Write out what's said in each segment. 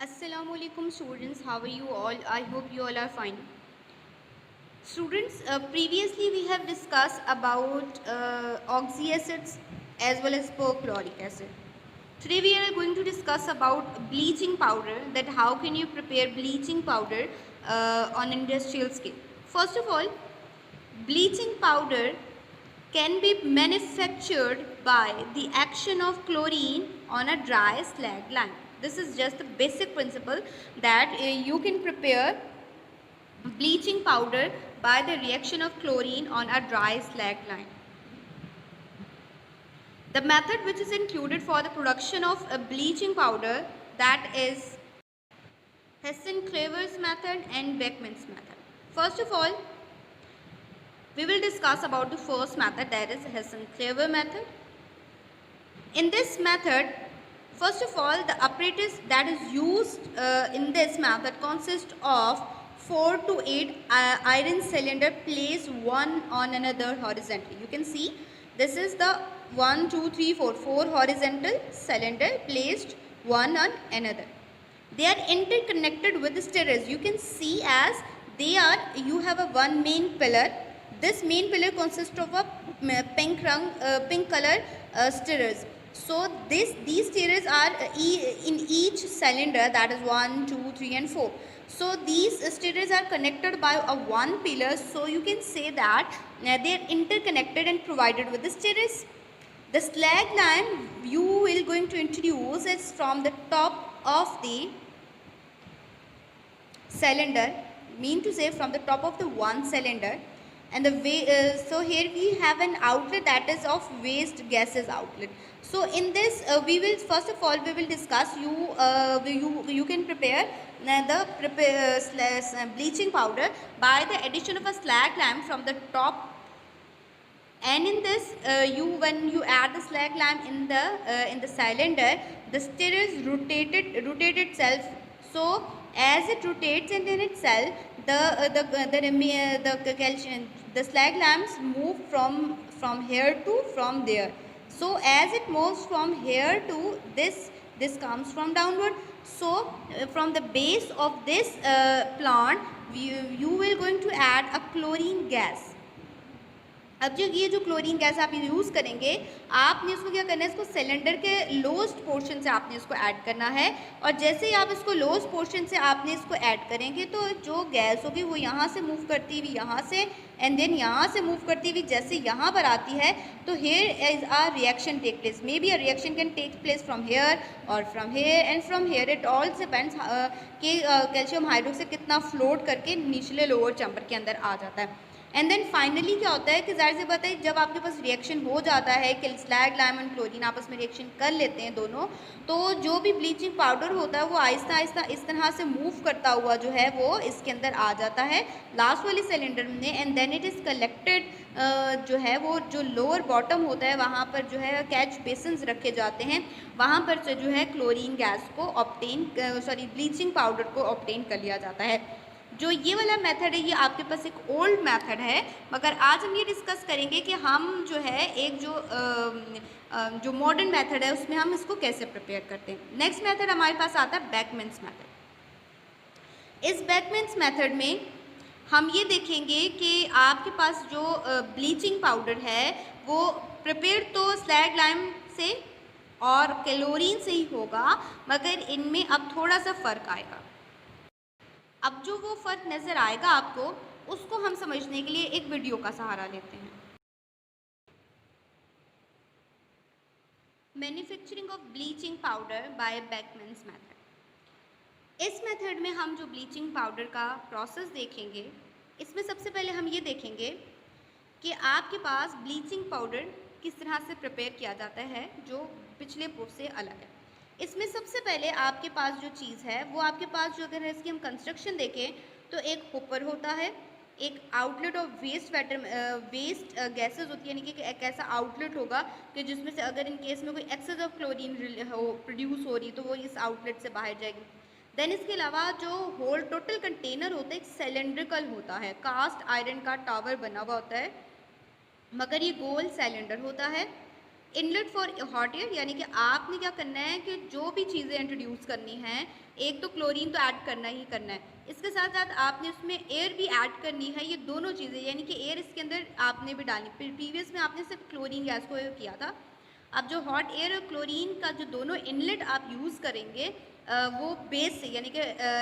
Assalamualaikum students, how are you all? I hope you all are fine. Students, previously we have discussed about oxyacids as well as perchloric acid. Today we are going to discuss about bleaching powder, that how can you prepare bleaching powder on industrial scale. First of all, bleaching powder can be manufactured by the action of chlorine on a dry slag lime. This is just the basic principle that you can prepare bleaching powder by the reaction of chlorine on a dry slag lime. The method which is included for the production of a bleaching powder, that is Hessen-Clever's method and Beckmann's method. First of all, we will discuss about the first method, that is Hessen-Clever method. In this method, first of all, the apparatus that is used in this method consists of 4 to 8 iron cylinder placed one on another horizontally. You can see this is the 1, 2, 3, 4 horizontal cylinder placed one on another. They are interconnected with the stirrers. You can see as you have a one main pillar. This main pillar consists of a pink color stirrers. So these stirrers are in each cylinder, that is 1, 2, 3 and 4. So these stirrers are connected by a one pillar. So you can say that they are interconnected and provided with the stirrers. The slag lime you will going to introduce is from the top of the cylinder, mean to say from the top of the one cylinder, and the way so here we have an outlet, that is of waste gases outlet. So in this we will first of all we will discuss you can prepare bleaching powder by the addition of a slag lime from the top. And in this when you add the slag lime in the cylinder, the stirrers rotate itself. So as it rotates in itself, the slag lamps move from here to from there. So as it moves from here to this comes from downward. So from the base of this plant you will going to add a chlorine gas. अब ये जो chlorine gas आप use करेंगे, आपने इसको क्या करना है, इसको सिलेंडर के लोएस्ट पोर्शन से आपने इसको ऐड करना है. और जैसे ही आप इसको लोएस्ट पोर्शन से आपने इसको ऐड करेंगे तो जो गैस होगी वो यहाँ से मूव करती हुई यहाँ से एंड देन यहाँ से मूव करती हुई जैसे यहाँ पर आती है तो here is a reaction take place. May be a reaction can take place from here और from here and from here. It all depends कि कैल्शियम हाइड्रोक्साइड कितना फ्लोट करके निचले लोअर चैम्बर के अंदर आ जाता है. एंड देन फाइनली क्या होता है कि ज़ाहिर सी बात है जब आपके पास रिएक्शन हो जाता है कि स्लैग लाइम एंड क्लोरीन आपस में रिएक्शन कर लेते हैं दोनों, तो जो भी ब्लीचिंग पाउडर होता है वो आहिस्ता आहिस्ता इस तरह से मूव करता हुआ जो है वो इसके अंदर आ जाता है लास्ट वाली सिलेंडर में. And then it is collected जो है वो जो लोअर बॉटम होता है वहाँ पर जो है कैच बेसन्स रखे जाते हैं, वहाँ पर से जो है क्लोरीन गैस को ब्लीचिंग पाउडर को ऑब्टेन कर लिया जाता है. जो ये वाला मेथड है ये आपके पास एक ओल्ड मेथड है, मगर आज हम ये डिस्कस करेंगे कि हम जो है एक जो मॉडर्न मेथड है उसमें हम इसको कैसे प्रिपेयर करते हैं. नेक्स्ट मेथड हमारे पास आता है बेकमैन्स मेथड. इस बेकमैन्स मेथड में हम ये देखेंगे कि आपके पास जो ब्लीचिंग पाउडर है वो प्रिपेयर तो स्लैग लाइम से और क्लोरीन से ही होगा, मगर इनमें अब थोड़ा सा फ़र्क आएगा. अब जो वो फ़र्क नज़र आएगा आपको, उसको हम समझने के लिए एक वीडियो का सहारा लेते हैं. Manufacturing of bleaching powder by Beckmann's method. इस मेथड में हम जो ब्लीचिंग पाउडर का प्रोसेस देखेंगे, इसमें सबसे पहले हम ये देखेंगे कि आपके पास ब्लीचिंग पाउडर किस तरह से प्रिपेयर किया जाता है जो पिछले पोर्स से अलग है. इसमें सबसे पहले आपके पास जो चीज़ है वो आपके पास जो अगर इसकी हम कंस्ट्रक्शन देखें तो एक होपर होता है, एक आउटलेट ऑफ वेस्ट गैसेस होती है, यानी कि एक ऐसा आउटलेट होगा कि जिसमें से अगर इन केस में कोई एक्सेस ऑफ क्लोरीन प्रोड्यूस हो रही तो वो इस आउटलेट से बाहर जाएगी. देन इसके अलावा जो होल टोटल कंटेनर होता है एक सिलेंड्रिकल होता है, कास्ट आयरन का टावर बना हुआ होता है, मगर ये गोल सिलेंडर होता है. इनलेट फॉर हॉट एयर, यानी कि आपने क्या करना है कि जो भी चीज़ें इंट्रोड्यूस करनी हैं, एक तो क्लोरीन तो ऐड करना ही करना है, इसके साथ साथ आपने उसमें एयर भी ऐड करनी है। ये दोनों चीज़ें, यानी कि एयर इसके अंदर आपने भी डालनी। प्रीवियस में आपने सिर्फ क्लोरीन गैस को किया था। अब जो हॉट एयर और क्लोरीन का जो दोनों इनलेट आप यूज़ करेंगे वो बेस से, यानी कि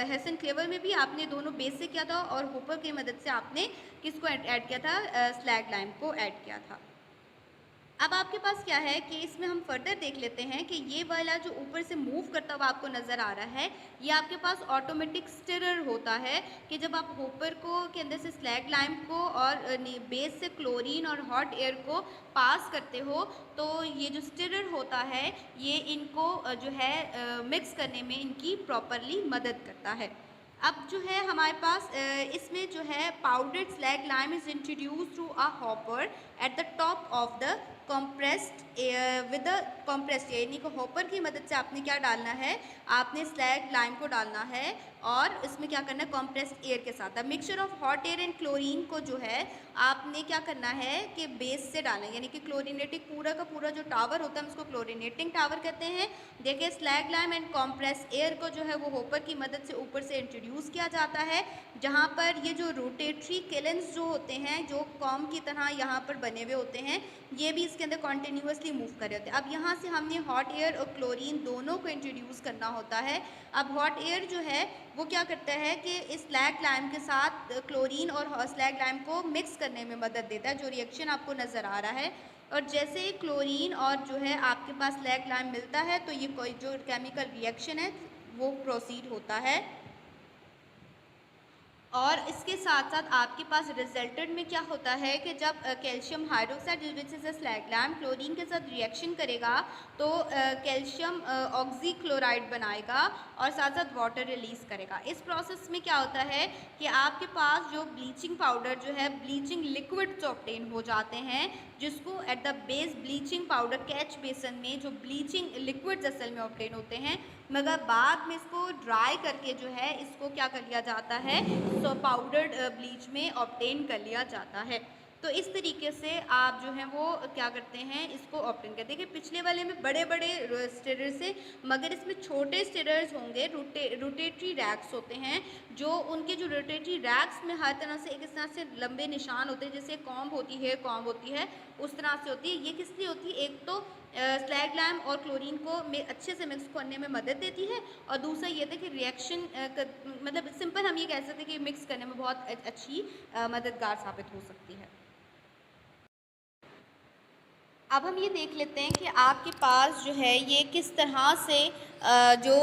हेसन क्लेवर में भी आपने दोनों बेस से किया था और होपर की मदद से आपने किसको ऐड किया था, स्लैग लाइम को ऐड किया था। अब आपके पास क्या है कि इसमें हम फर्दर देख लेते हैं कि ये वाला जो ऊपर से मूव करता हुआ आपको नज़र आ रहा है, ये आपके पास ऑटोमेटिक स्टिरर होता है कि जब आप होपर को के अंदर से स्लैग लाइम को और बेस से क्लोरीन और हॉट एयर को पास करते हो, तो ये जो स्टिरर होता है ये इनको जो है मिक्स करने में इनकी प्रॉपरली मदद करता है। अब जो है हमारे पास इसमें जो है powdered slag lime is introduce through a hopper at the top of the compressed with the compressed air, यानी कि हॉपर की मदद से आपने क्या डालना है, आपने स्लैग लाइम को डालना है और इसमें क्या करना है, कॉम्प्रेस्ड एयर के साथ। अब mixture of hot air and chlorine को जो है आपने क्या करना है कि बेस से डालना है, यानी कि क्लोरीनेटिंग पूरा का पूरा जो टावर होता है हम उसको क्लोरीनेटिंग टावर कहते हैं। देखिए slag lime and compressed air को जो है वो हॉपर की मदद से ऊपर से इंट्रोड्यूस किया जाता है, जहाँ पर ये जो रोटेटरी किलेंस जो होते हैं, जो कॉम की तरह यहाँ पर बने हुए होते हैं, ये भी इसके अंदर कॉन्टीन्यूसली मूव कर रहे होते हैं। अब यहाँ से हमने हॉट एयर और क्लोरीन दोनों को इंट्रोड्यूस करना होता है। अब हॉट एयर जो है वो क्या करता है कि इस स्लैग लाइम के साथ क्लोरीन और स्लैग लाइम को मिक्स करने में मदद देता है, जो रिएक्शन आपको नज़र आ रहा है। और जैसे ही क्लोरीन और जो है आपके पास स्लैग लाइम मिलता है तो ये कोई जो केमिकल रिएक्शन है वो प्रोसीड होता है। और इसके साथ साथ आपके पास रिजल्टेंट में क्या होता है कि जब calcium hydroxide which is slag lime chlorine के साथ रिएक्शन करेगा तो कैल्शियम ऑक्सी क्लोराइड बनाएगा और साथ साथ वाटर रिलीज करेगा। इस प्रोसेस में क्या होता है कि आपके पास जो ब्लीचिंग पाउडर जो है, ब्लीचिंग लिक्विड ऑब्टेन हो जाते हैं, जिसको at the base bleaching powder catch बेसन में जो ब्लीचिंग लिक्विड्स असल में ऑब्टेन होते हैं, मगर बाद में इसको ड्राई करके जो है इसको क्या कर लिया जाता है, सो पाउडर्ड ब्लीच में ऑब्टेन कर लिया जाता है। तो इस तरीके से आप जो है वो क्या करते हैं, इसको ऑब्टेन करते हैं। देखिए पिछले वाले में बड़े बड़े स्टिरर्स से, मगर इसमें छोटे स्टिरर्स होंगे, रोटेटरी रैक्स होते हैं, जो उनके जो रोटेटरी रैक्स में हर तरह से एक इस तरह से लंबे निशान होते हैं, जैसे कॉम्ब होती है, कॉम्ब होती है, उस तरह से होती है। ये किस लिए होती है, एक तो स्लैग लाइम और क्लोरीन को अच्छे से मिक्स करने में मदद देती है, और दूसरा ये था कि रिएक्शन मतलब सिंपल हम ये कह सकते हैं कि मिक्स करने में बहुत अच्छी मददगार साबित हो सकती है। अब हम ये देख लेते हैं कि आपके पास जो है ये किस तरह से जो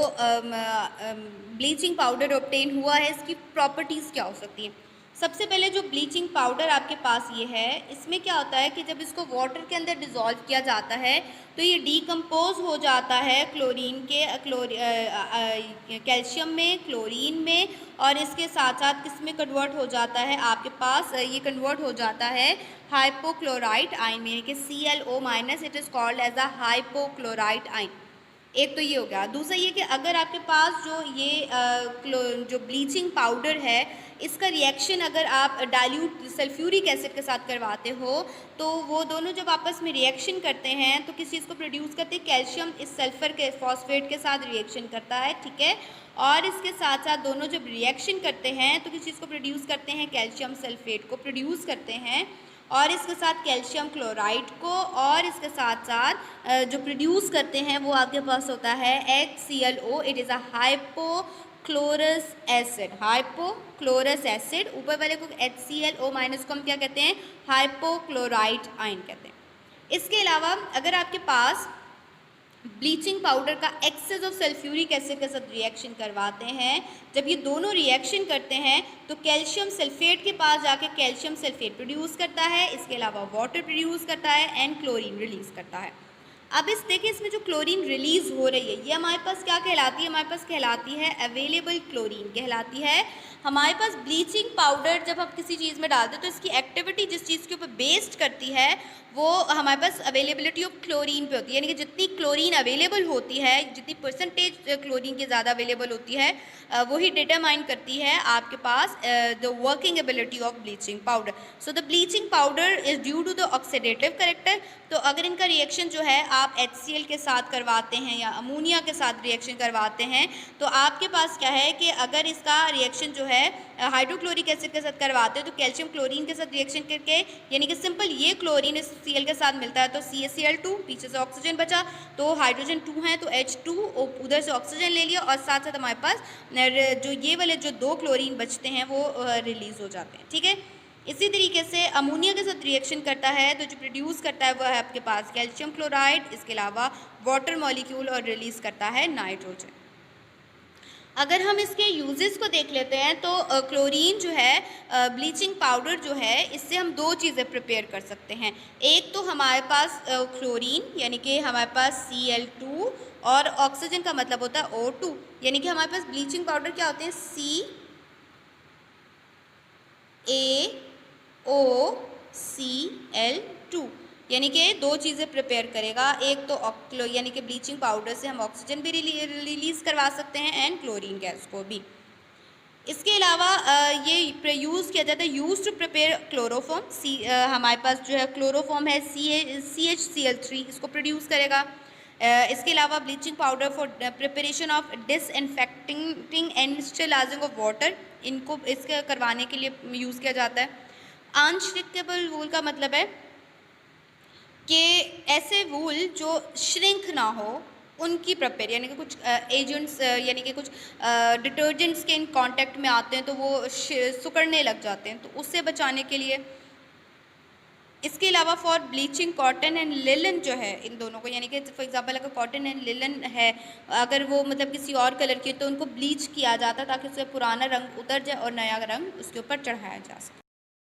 ब्लीचिंग पाउडर ऑब्टेन हुआ है, इसकी प्रॉपर्टीज़ क्या हो सकती हैं। सबसे पहले जो ब्लीचिंग पाउडर आपके पास ये है, इसमें क्या होता है कि जब इसको वाटर के अंदर डिज़ोल्व किया जाता है तो ये डीकम्पोज हो जाता है क्लोरीन के कैल्शियम में, क्लोरीन में, और इसके साथ साथ किस में कन्वर्ट हो जाता है, आपके पास ये कन्वर्ट हो जाता है हाइपोक्लोराइट आयन में, कि ClO minus, it is called as a hypochlorite ion. एक तो ये हो गया। दूसरा ये कि अगर आपके पास जो ये जो ब्लीचिंग पाउडर है, इसका रिएक्शन अगर आप डाइल्यूट सल्फ्यूरिक एसिड के साथ करवाते हो तो वो दोनों जब आपस में रिएक्शन करते हैं तो किस चीज़ को प्रोड्यूस करते हैं, कैल्शियम इस सल्फ़र के फॉस्फेट के साथ रिएक्शन करता है, ठीक है। और इसके साथ साथ दोनों जब रिएक्शन करते हैं तो किस चीज़ को प्रोड्यूस करते हैं, कैल्शियम सल्फेट को प्रोड्यूस करते हैं, और इसके साथ कैल्शियम क्लोराइड को, और इसके साथ साथ जो प्रोड्यूस करते हैं वो आपके पास होता है HClO, it is a hypochlorous acid, hypochlorous acid. ऊपर वाले को HClO माइनस को हम क्या कहते हैं, हाइपोक्लोराइट आयन कहते हैं। इसके अलावा अगर आपके पास ब्लीचिंग पाउडर का एक्सेस ऑफ सल्फ्यूरिक एसिड के साथ रिएक्शन करवाते हैं, जब ये दोनों रिएक्शन करते हैं तो कैल्शियम सल्फेट के पास जाके कैल्शियम सल्फेट प्रोड्यूस करता है, इसके अलावा वाटर प्रोड्यूस करता है एंड क्लोरीन रिलीज़ करता है। अब देखिए इसमें जो क्लोरीन रिलीज़ हो रही है ये हमारे पास क्या कहलाती है, हमारे पास कहलाती है अवेलेबल क्लोरीन कहलाती है। हमारे पास ब्लीचिंग पाउडर जब हम किसी चीज़ में डालते हैं तो इसकी एक्टिविटी जिस चीज़ के ऊपर बेस्ड करती है वो हमारे पास अवेलेबिलिटी ऑफ क्लोरीन पे होती है, यानी कि जितनी क्लोरीन अवेलेबल होती है, जितनी परसेंटेज क्लोरीन की ज़्यादा अवेलेबल होती है, वही डिटरमाइन करती है आपके पास the working ability of bleaching powder. So the bleaching powder is due to the oxidative character, तो अगर इनका रिएक्शन जो है आप HCl के साथ करवाते हैं या अमोनिया के साथ रिएक्शन करवाते हैं, तो आपके पास क्या है कि अगर इसका रिएक्शन जो है हाइड्रोक्लोरिक एसिड के साथ करवाते हैं तो कैल्शियम क्लोरीन के साथ रिएक्शन करके, यानी कि सिंपल ये क्लोरीन इस Cl के साथ मिलता है तो CaCl2, पीछे से ऑक्सीजन बचा तो हाइड्रोजन 2 है तो H2, उधर से ऑक्सीजन ले लिया और साथ साथ हमारे पास जो ये वाले जो 2 क्लोरीन बचते हैं वो रिलीज़ हो जाते हैं। ठीक है, इसी तरीके से अमोनिया के साथ रिएक्शन करता है तो जो प्रोड्यूस करता है वो है आपके पास कैल्शियम क्लोराइड, इसके अलावा वाटर मॉलिक्यूल और रिलीज़ करता है नाइट्रोजन। अगर हम इसके यूजेस को देख लेते हैं तो क्लोरीन जो है ब्लीचिंग पाउडर जो है इससे हम 2 चीज़ें प्रिपेयर कर सकते हैं। एक तो हमारे पास क्लोरीन यानी कि हमारे पास Cl2 और ऑक्सीजन का मतलब होता है O2, यानी कि हमारे पास ब्लीचिंग पाउडर क्या होते हैं CaOCl2, यानी कि 2 चीज़ें प्रिपेयर करेगा। एक तो यानी कि ब्लीचिंग पाउडर से हम ऑक्सीजन भी रिलीज़ करवा सकते हैं एंड क्लोरीन गैस को भी। इसके अलावा ये यूज़ किया जाता है यूज़ टू प्रिपेयर क्लोरोफॉर्म। हमारे पास जो है क्लोरोफॉर्म है CHCl3, इसको प्रोड्यूस करेगा। इसके अलावा bleaching powder for preparation of disinfecting and sterilising of water, इनको इसके करवाने के लिए यूज़ किया जाता है। अनश्रिंकेबल वूल का मतलब है कि ऐसे वूल जो श्रिंक ना हो उनकी प्रिपेयर, यानी कि कुछ एजेंट्स यानी कि कुछ डिटर्जेंट्स के इन कांटेक्ट में आते हैं तो वो सिकुड़ने लग जाते हैं, तो उससे बचाने के लिए। इसके अलावा for bleaching cotton and linen जो है इन दोनों को, यानी कि फॉर एग्जांपल अगर कॉटन एंड लिलन है, अगर वो मतलब किसी और कलर की तो उनको ब्लीच किया जाता है ताकि उससे पुराना रंग उतर जाए और नया रंग उसके ऊपर चढ़ाया जा सके।